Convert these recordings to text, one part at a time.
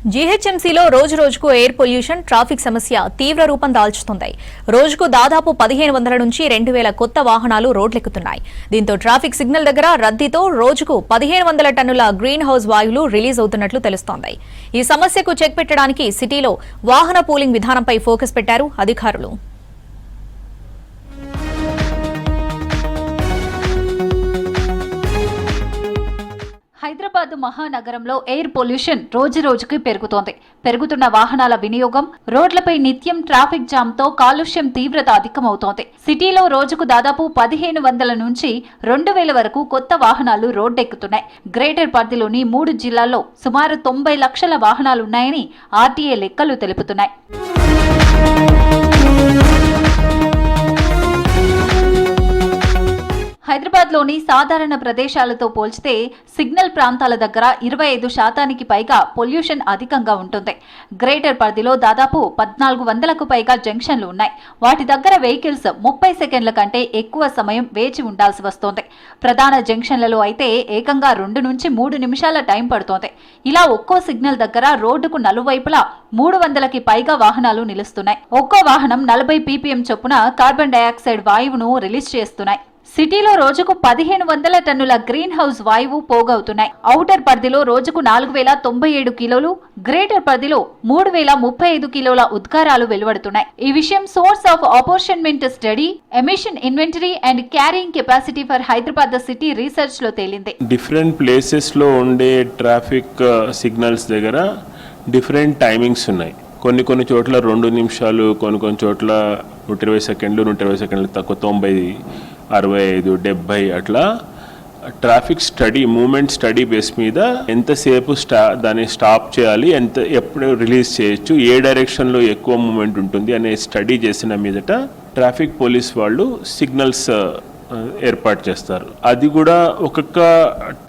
జీహెచ్ఎంసీలో రోజు రోజుకు air pollution traffic సమస్య తీవ్ర రూపం దాల్చుతుంది. రోజుకు దాదాపు 1500 నుంచి 2000 కొత్త వాహనాలు రోడ్లెక్కుతున్నాయి. దీంతో ట్రాఫిక్ సిగ్నల్ దగ్గర రద్దీతో రోజుకు 1500 టన్నుల గ్రీన్ హౌస్ వాయువులు రిలీజ్ అవుతున్నట్లు తెలుస్తోంది. ఈ సమస్యకు చెక్ పెట్టడానికి సిటీలో వాహన పూలింగ్ విధానంపై ఫోకస్ పెట్టారు అధికారులు. హైదరాబాద్ మహానగరంలో ఎయిర్ పొల్యూషన్ రోజు రోజుకి పెరుగుతోంది. పెరుగుతున్న వాహనాల వినియోగం, రోడ్లపై నిత్యం ట్రాఫిక్ జామ్ తో కాలుష్యం తీవ్రత అధికమవుతోంది. సిటీలో రోజుకు దాదాపు 1500 నుంచి 2000 వరకు కొత్త వాహనాలు రోడ్డెక్కుతున్నాయి. గ్రేటర్ పరిధిలోని 3 జిల్లాల్లో సుమారు 90 లక్షల వాహనాలున్నాయని ఆర్టీఏ లెక్కలు తెలుపుతున్నాయి. హైదరాబాద్లోని సాధారణ ప్రదేశాలతో పోల్చితే సిగ్నల్ ప్రాంతాల దగ్గర 25% పైగా పొల్యూషన్ అధికంగా ఉంటుంది. గ్రేటర్ పరిధిలో దాదాపు 1400కు పైగా జంక్షన్లు ఉన్నాయి. వాటి దగ్గర వెహికల్స్ 30 సెకండ్ల కంటే ఎక్కువ సమయం వేచి ఉండాల్సి వస్తోంది. ప్రధాన జంక్షన్లలో అయితే ఏకంగా 2 నుంచి 3 నిమిషాల టైం పడుతోంది. ఇలా ఒక్కో సిగ్నల్ దగ్గర రోడ్డుకు నలువైపులా 300కి పైగా వాహనాలు నిలుస్తున్నాయి. ఒక్కో వాహనం 40 ppm చొప్పున కార్బన్ డయాక్సైడ్ వాయువును రిలీజ్ చేస్తున్నాయి. సిటీలో రోజుకు 1500 టన్నుల గ్రీన్ హౌస్ వాయువు పోగవుతున్నాయి. ఔటర్ పరిధిలో రోజుకు 4097 కిలోలు, గ్రేటర్ పరిధిలో 3035 కిలోల ఉద్గారాలు వెలువడుతున్నాయి. ఈ విషయం source of apportionment study, emission inventory and carrying capacity for Hyderabad city research లో తేలింది. డిఫరెంట్ ప్లేసెస్ లో ఉండే ట్రాఫిక్ సిగ్నల్స్ దగ్గర డిఫరెంట్ టైమింగ్స్ ఉన్నాయి. కొన్ని చోట్ల 2 నిమిషాలు, కొన్ని చోట్ల 120 సెకండ్లు, 120 సెకండ్లు తక్కువ, 90, 65, 70 అట్లా traffic study, movement study base మీద ఎంతసేపు దాన్ని స్టాప్ చేయాలి, ఎప్పుడు రిలీజ్ చేయొచ్చు, ఏ డైరెక్షన్లో ఎక్కువ మూమెంట్ ఉంటుంది అనే స్టడీ చేసిన మీదట ట్రాఫిక్ పోలీస్ వాళ్ళు సిగ్నల్స్ ఏర్పాటు చేస్తారు. అది కూడా ఒక్కొక్క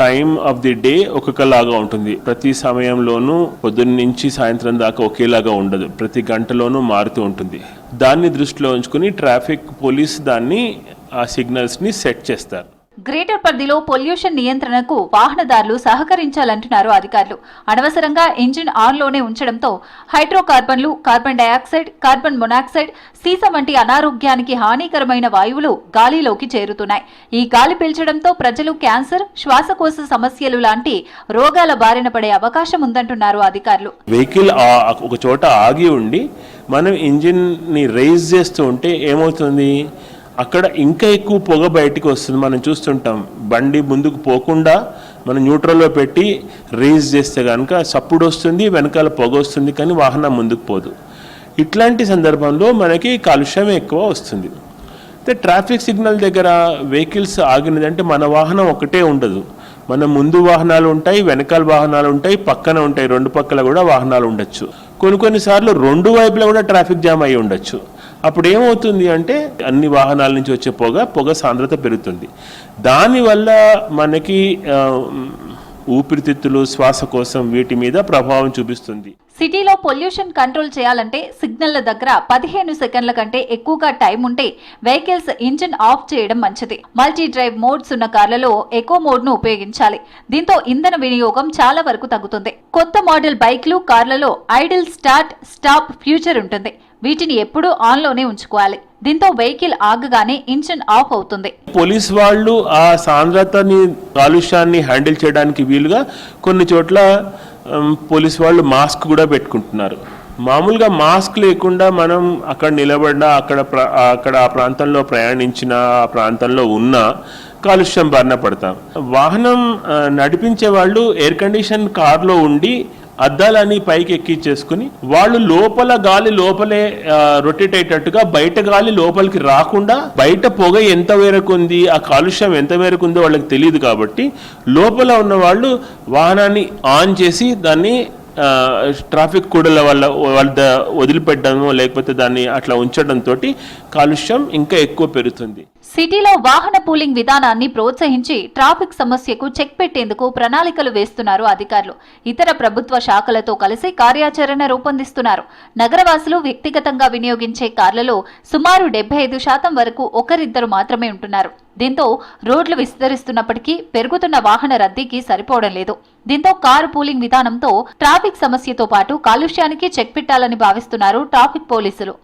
టైం ఆఫ్ ది డే ఒక్కొక్కలాగా ఉంటుంది. ప్రతి సమయంలోనూ పొద్దున్న నుంచి సాయంత్రం దాకా ఒకేలాగా ఉండదు. ప్రతి గంటలోనూ మారుతూ ఉంటుంది. దాన్ని దృష్టిలో ఉంచుకుని ట్రాఫిక్ పోలీస్ ఆ సిగ్నల్స్ని సెట్ చేస్తారు. గ్రేటర్ పరిధిలో పొల్యూషన్ నియంత్రణకు వాహనదారులు సహకరించాలంటున్నారు అధికారులు. అనవసరంగా ఇంజిన్ ఆన్లోనే ఉంచడంతో హైడ్రోకార్బన్లు, carbon dioxide, carbon monoxide, sesame వంటి అనారోగ్యానికి హానికరమైన వాయువులు గాలిలోకి చేరుతున్నాయి. ఈ గాలి పీల్చడంతో ప్రజలు క్యాన్సర్, శ్వాసకోశ సమస్యలు లాంటి రోగాల బారిన పడే అవకాశం ఉందంటున్నారు అధికారులు. వెహికల్ ఒక చోట ఆగి ఉండి మనం ఇంజిన్ని రైజ్ చేస్తూ ఉంటే ఏమవుతుంది, అక్కడ ఇంకా ఎక్కువ పొగ బయటికి వస్తుంది. మనం చూస్తుంటాం, బండి ముందుకు పోకుండా మనం న్యూట్రల్లో పెట్టి రేజ్ చేస్తే కనుక సప్పుడు వస్తుంది, వెనకాల పొగ వస్తుంది, కానీ వాహనం ముందుకు పోదు. ఇట్లాంటి సందర్భంలో మనకి కాలుష్యం ఎక్కువ వస్తుంది. అయితే ట్రాఫిక్ సిగ్నల్ దగ్గర వెహికల్స్ ఆగినదంటే మన వాహనం ఒకటే ఉండదు. మన ముందు వాహనాలు ఉంటాయి, వెనకాల వాహనాలు ఉంటాయి, పక్కన ఉంటాయి, 2 పక్కల కూడా వాహనాలు ఉండొచ్చు. కొన్నిసార్లు 2 వైపులా కూడా ట్రాఫిక్ జామ్ అయి ఉండొచ్చు. అప్పుడు ఏమవుతుంది అంటే అన్ని వాహనాల నుంచి వచ్చే పొగ సాంద్రత పెరుగుతుంది. దానివల్ల మనకి ఊపిరితిత్తులు, శ్వాసకోశం వీటి మీద ప్రభావం చూపిస్తుంది. సిటీలో పొల్యూషన్ కంట్రోల్ చేయాలంటే సిగ్నల్ల దగ్గర 15 సెకండ్ల కంటే ఎక్కువగా టైం ఉంటే వెహికల్స్ ఇంజిన్ ఆఫ్ చేయడం మంచిది. మల్టీ డ్రైవ్ మోడ్స్ ఉన్న కార్లలో ఎకో మోడ్ ను ఉపయోగించాలి. దీంతో ఇంధన వినియోగం చాలా వరకు తగ్గుతుంది. కొత్త మోడల్ బైక్లు, కార్లలో ఐడిల్ స్టార్ట్, స్టాప్ ఫ్యూచర్ ఉంటుంది. వీటిని ఎప్పుడూ ఆన్లోనే ఉంచుకోవాలి. దీంతో వెహికల్ ఆగగానే ఇంజిన్ ఆఫ్ అవుతుంది. పోలీస్ వాళ్ళు ఆ సాంద్రతని, కాలుష్యాన్ని హ్యాండిల్ చేయడానికి వీలుగా కొన్ని చోట్ల పోలీస్ వాళ్ళు మాస్క్ కూడా పెట్టుకుంటున్నారు. మామూలుగా మాస్క్ లేకుండా మనం అక్కడ నిలబడినా, అక్కడ ఆ ప్రాంతంలో ప్రయాణించిన, ఆ ప్రాంతంలో ఉన్న కాలుష్యం బారిన పడతాం. వాహనం నడిపించే వాళ్ళు ఎయిర్ కండిషన్ కార్లో ఉండి అద్దాలని పైకి ఎక్కించేసుకుని వాళ్ళు లోపల గాలి లోపలే రొటేట్ అయ్యేటట్టుగా బయట గాలి లోపలికి రాకుండా, బయట పొగ ఎంత మేరకు ఉంది, ఆ కాలుష్యం ఎంత మేరకు ఉందో వాళ్ళకి తెలియదు. కాబట్టి లోపల ఉన్న వాళ్ళు వాహనాన్ని ఆన్ చేసి దాన్ని ట్రాఫిక్ కూడల వాళ్ళ వదిలిపెట్టడము, లేకపోతే దాన్ని అట్లా ఉంచడంతో కాలుష్యం ఇంకా ఎక్కువ పెరుగుతుంది. సిటీలో వాహన పూలింగ్ విధానాన్ని ప్రోత్సహించి ట్రాఫిక్ సమస్యకు చెక్ పెట్టేందుకు ప్రణాళికలు వేస్తున్నారు అధికారులు. ఇతర ప్రభుత్వ శాఖలతో కలిసి కార్యాచరణ రూపొందిస్తున్నారు. నగరవాసులు వ్యక్తిగతంగా వినియోగించే కార్లలో సుమారు 75% వరకు ఒకరిద్దరు మాత్రమే ఉంటున్నారు. దీంతో రోడ్లు విస్తరిస్తున్నప్పటికీ పెరుగుతున్న వాహన రద్దీకి సరిపోవడం లేదు. దీంతో కారు పూలింగ్ విధానంతో ట్రాఫిక్ సమస్యతో పాటు కాలుష్యానికి చెక్ పెట్టాలని భావిస్తున్నారు ట్రాఫిక్ పోలీసులు.